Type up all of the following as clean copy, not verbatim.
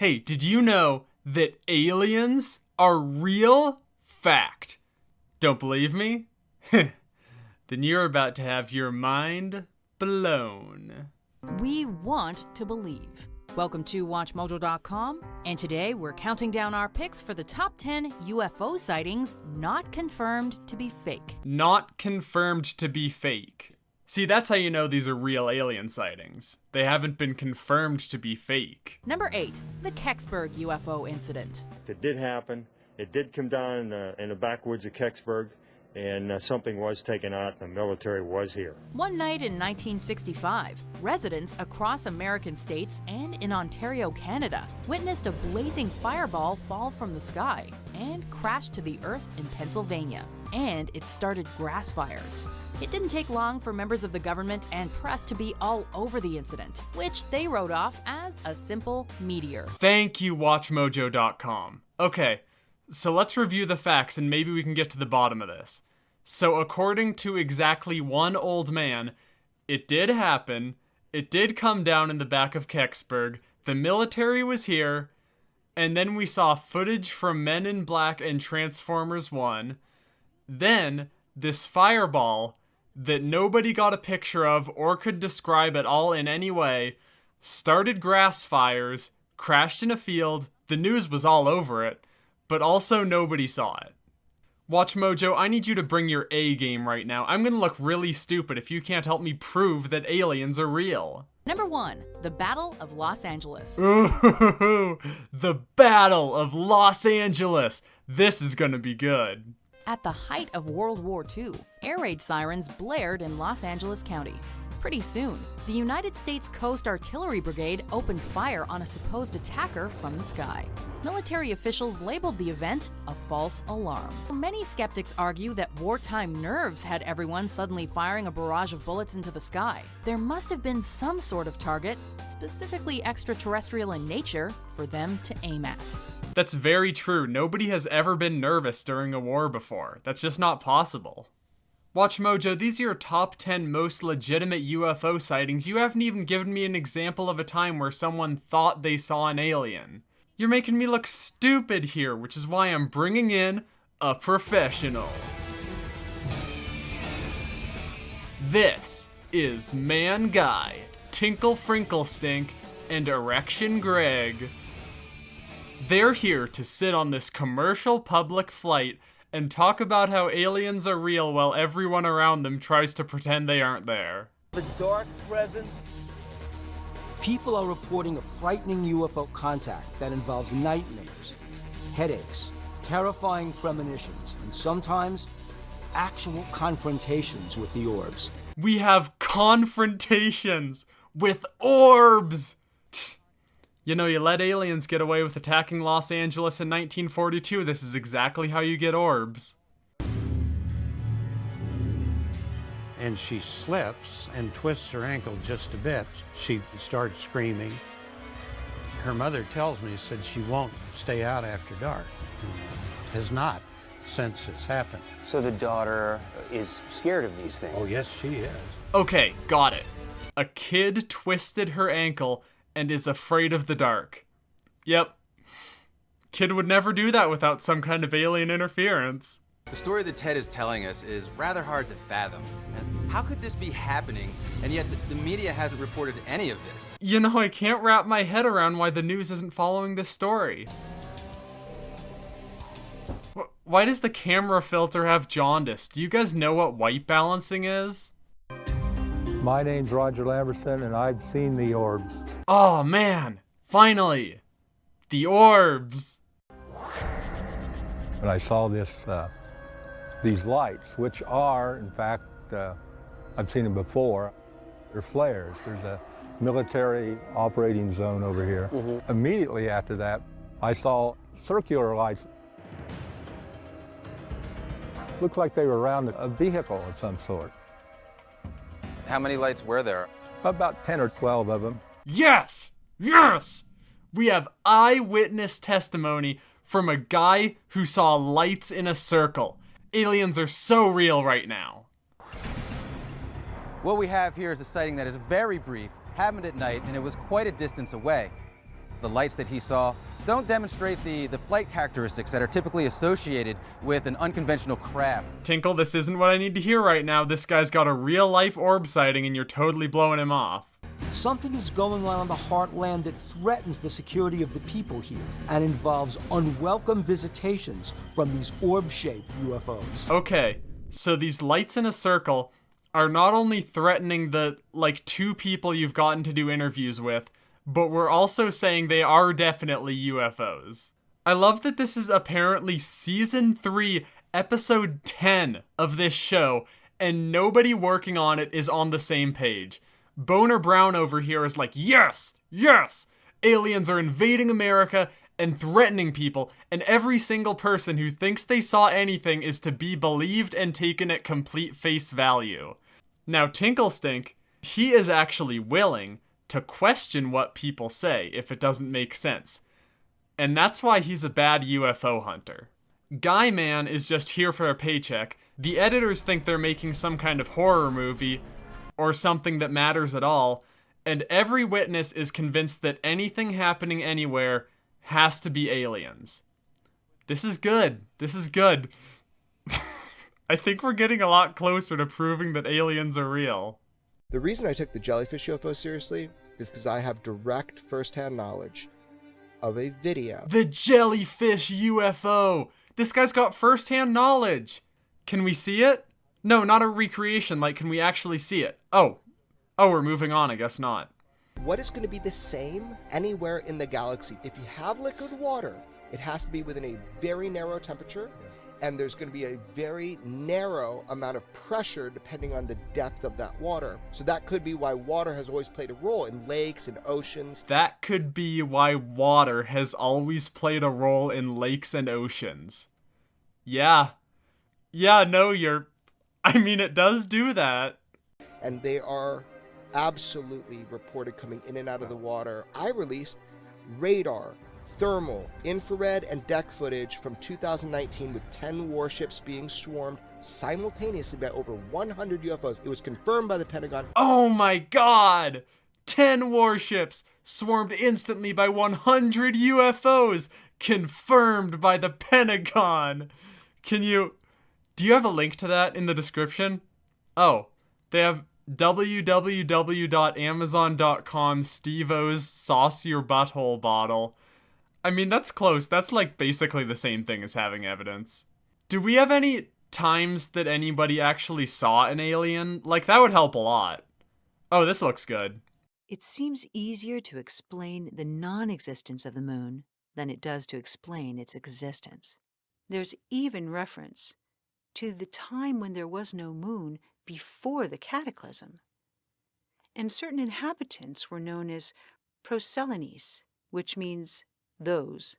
Hey, did you know that aliens are real? Fact. Don't believe me? Then you're about to have your mind blown. We want to believe. Welcome to WatchMojo.com, and today we're counting down our picks for the top 10 UFO sightings not confirmed to be fake. Not confirmed to be fake. See, that's how you know these are real alien sightings. They haven't been confirmed to be fake. Number 8, the Kecksburg UFO incident. It did happen. It did come down in the backwoods of Kecksburg, and something was taken out. The military was here. One night in 1965, residents across American states and in Ontario, Canada, witnessed a blazing fireball fall from the sky and crash to the earth in Pennsylvania. And it started grass fires. It didn't take long for members of the government and press to be all over the incident, which they wrote off as a simple meteor. Thank you, WatchMojo.com. Okay, so let's review the facts and maybe we can get to the bottom of this. So according to exactly one old man, it did happen, it did come down in the back of Kecksburg, the military was here, and then we saw footage from Men in Black and Transformers 1. Then, this fireball that nobody got a picture of or could describe at all in any way started grass fires, crashed in a field, the news was all over it, but also nobody saw it. WatchMojo, I need you to bring your A game right now. I'm gonna look really stupid if you can't help me prove that aliens are real. Number 1, the Battle of Los Angeles. Ooh, the Battle of Los Angeles. This is gonna be good. At the height of World War II, air raid sirens blared in Los Angeles County. Pretty soon, the United States Coast Artillery Brigade opened fire on a supposed attacker from the sky. Military officials labeled the event a false alarm. Many skeptics argue that wartime nerves had everyone suddenly firing a barrage of bullets into the sky. There must have been some sort of target, specifically extraterrestrial in nature, for them to aim at. That's very true. Nobody has ever been nervous during a war before. That's just not possible. WatchMojo, these are your top 10 most legitimate UFO sightings. You haven't even given me an example of a time where someone thought they saw an alien. You're making me look stupid here, which is why I'm bringing in a professional. This is Man Guy, Tinkle Frinkle-Stink, and Erection Greg. They're here to sit on this commercial public flight and talk about how aliens are real while everyone around them tries to pretend they aren't there. The dark presence. People are reporting a frightening UFO contact that involves nightmares, headaches, terrifying premonitions, and sometimes actual confrontations with the orbs. We have confrontations with orbs! You know, you let aliens get away with attacking Los Angeles in 1942. This is exactly how you get orbs. And she slips and twists her ankle just a bit. She starts screaming. Her mother tells me, said she won't stay out after dark. Has not since it's happened. So the daughter is scared of these things? Oh, yes, she is. Okay, got it. A kid twisted her ankle and is afraid of the dark. Yep. Kid would never do that without some kind of alien interference. The story that Ted is telling us is rather hard to fathom. And how could this be happening, and yet the media hasn't reported any of this? You know, I can't wrap my head around why the news isn't following this story. Why does the camera filter have jaundice? Do you guys know what white balancing is? My name's Roger Lamberson, and I've seen the orbs. Oh man, finally! The orbs! And I saw these lights, which are, in fact, I've seen them before. They're flares. There's a military operating zone over here. Immediately after that, I saw circular lights. Looked like they were around a vehicle of some sort. How many lights were there? About 10 or 12 of them. Yes! Yes! We have eyewitness testimony from a guy who saw lights in a circle. Aliens are so real right now. What we have here is a sighting that is very brief, happened at night, and it was quite a distance away. The lights that he saw don't demonstrate the flight characteristics that are typically associated with an unconventional craft. Tinkle, this isn't what I need to hear right now. This guy's got a real-life orb sighting and you're totally blowing him off. Something is going on the heartland that threatens the security of the people here and involves unwelcome visitations from these orb-shaped UFOs. Okay, so these lights in a circle are not only threatening the, 2 people you've gotten to do interviews with, but we're also saying they are definitely UFOs. I love that this is apparently Season 3, Episode 10 of this show, and nobody working on it is on the same page. Boner Brown over here is like, yes, yes, aliens are invading America and threatening people, and every single person who thinks they saw anything is to be believed and taken at complete face value. Now, Tinklestink, he is actually willing to question what people say if it doesn't make sense. And that's why he's a bad UFO hunter. Guy Man is just here for a paycheck. The editors think they're making some kind of horror movie or something that matters at all, and every witness is convinced that anything happening anywhere has to be aliens. This is good. This is good. I think we're getting a lot closer to proving that aliens are real. The reason I took the jellyfish UFO seriously is because I have direct first-hand knowledge of a video. The jellyfish UFO! This guy's got first-hand knowledge! Can we see it? No, not a recreation, can we actually see it? Oh, we're moving on, I guess not. What is going to be the same anywhere in the galaxy? If you have liquid water, it has to be within a very narrow temperature, and there's going to be a very narrow amount of pressure depending on the depth of that water. So that could be why water has always played a role in lakes and oceans. That could be why water has always played a role in lakes and oceans. Yeah. Yeah, no, it does do that. And they are absolutely reported coming in and out of the water. I released radar, thermal, infrared, and deck footage from 2019 with 10 warships being swarmed simultaneously by over 100 UFOs. It was confirmed by the Pentagon. Oh my god! 10 warships swarmed instantly by 100 UFOs, confirmed by the Pentagon. Do you have a link to that in the description? Oh, they have www.amazon.com Steve-O's Sauce Your Butthole bottle. That's close. That's basically the same thing as having evidence. Do we have any times that anybody actually saw an alien? That would help a lot. Oh, this looks good. It seems easier to explain the non-existence of the moon than it does to explain its existence. There's even reference to the time when there was no moon before the cataclysm. And certain inhabitants were known as Procelones, which means those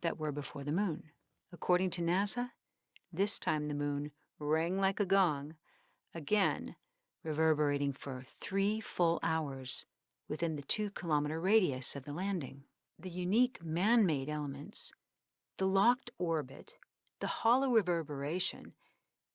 that were before the moon. According to NASA, this time the moon rang like a gong, again reverberating for 3 full hours within the 2-kilometer radius of the landing. The unique man-made elements, the locked orbit, the hollow reverberation,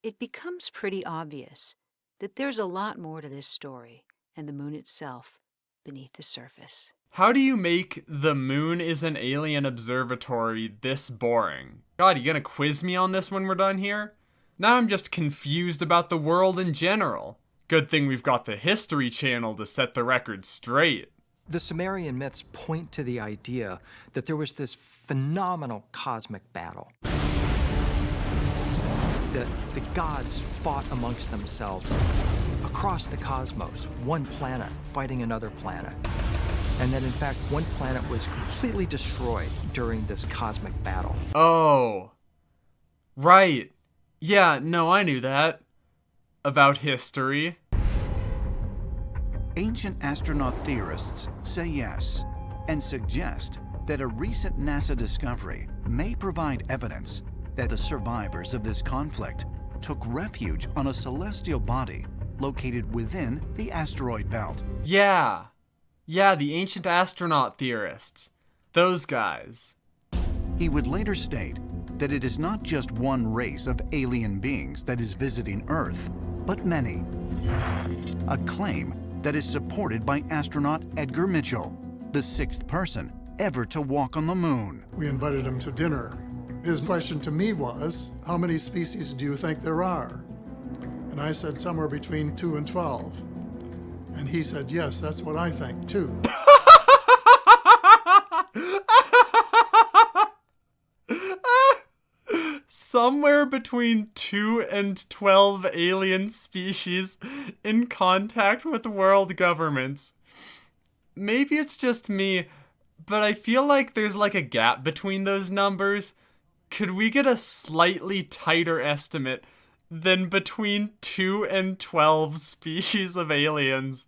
it becomes pretty obvious that there's a lot more to this story and the moon itself beneath the surface. How do you make the moon is an alien observatory this boring? God, you gonna quiz me on this when we're done here? Now I'm just confused about the world in general. Good thing we've got the History Channel to set the record straight. The Sumerian myths point to the idea that there was this phenomenal cosmic battle. The gods fought amongst themselves across the cosmos, one planet fighting another planet. And that in fact, one planet was completely destroyed during this cosmic battle. Oh, right. Yeah, no, I knew that. About history. Ancient astronaut theorists say yes, and suggest that a recent NASA discovery may provide evidence that the survivors of this conflict took refuge on a celestial body located within the asteroid belt. Yeah, the ancient astronaut theorists. Those guys. He would later state that it is not just one race of alien beings that is visiting Earth, but many. A claim that is supported by astronaut Edgar Mitchell, the 6th person ever to walk on the moon. We invited him to dinner. His question to me was, how many species do you think there are? And I said somewhere between 2 and 12. And he said, yes, that's what I think too. Somewhere between 2 and 12 alien species in contact with world governments. Maybe it's just me, but I feel like there's like a gap between those numbers. Could we get a slightly tighter estimate than between 2 and 12 species of aliens?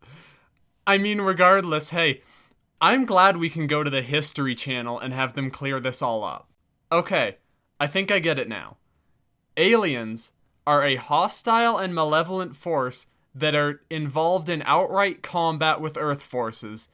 I mean, regardless, hey, I'm glad we can go to the History Channel and have them clear this all up. Okay, I think I get it now. Aliens are a hostile and malevolent force that are involved in outright combat with Earth forces,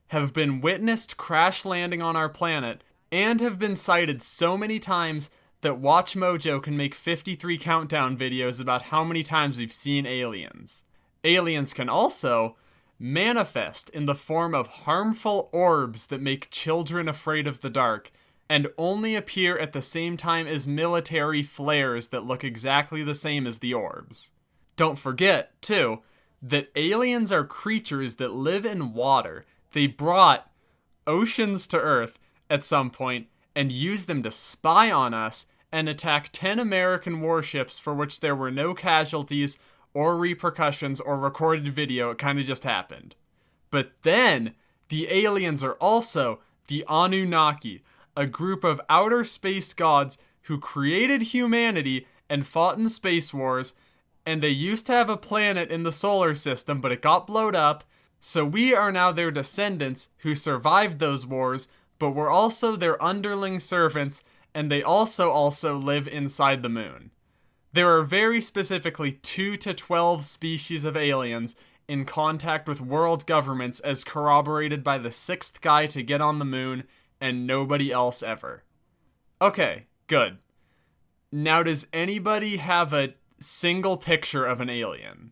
have been witnessed crash landing on our planet, and have been sighted so many times that WatchMojo can make 53 countdown videos about how many times we've seen aliens. Aliens can also manifest in the form of harmful orbs that make children afraid of the dark, and only appear at the same time as military flares that look exactly the same as the orbs. Don't forget, too, that aliens are creatures that live in water. They brought oceans to Earth at some point and used them to spy on us and attack 10 American warships for which there were no casualties or repercussions or recorded video. It kind of just happened. But then, the aliens are also the Anunnaki, a group of outer space gods who created humanity and fought in space wars, and they used to have a planet in the solar system, but it got blowed up, so we are now their descendants who survived those wars, but we're also their underling servants, and they also live inside the moon. There are very specifically 2 to 12 species of aliens in contact with world governments, as corroborated by the 6th guy to get on the moon, and nobody else ever. Okay, good. Now, does anybody have a single picture of an alien?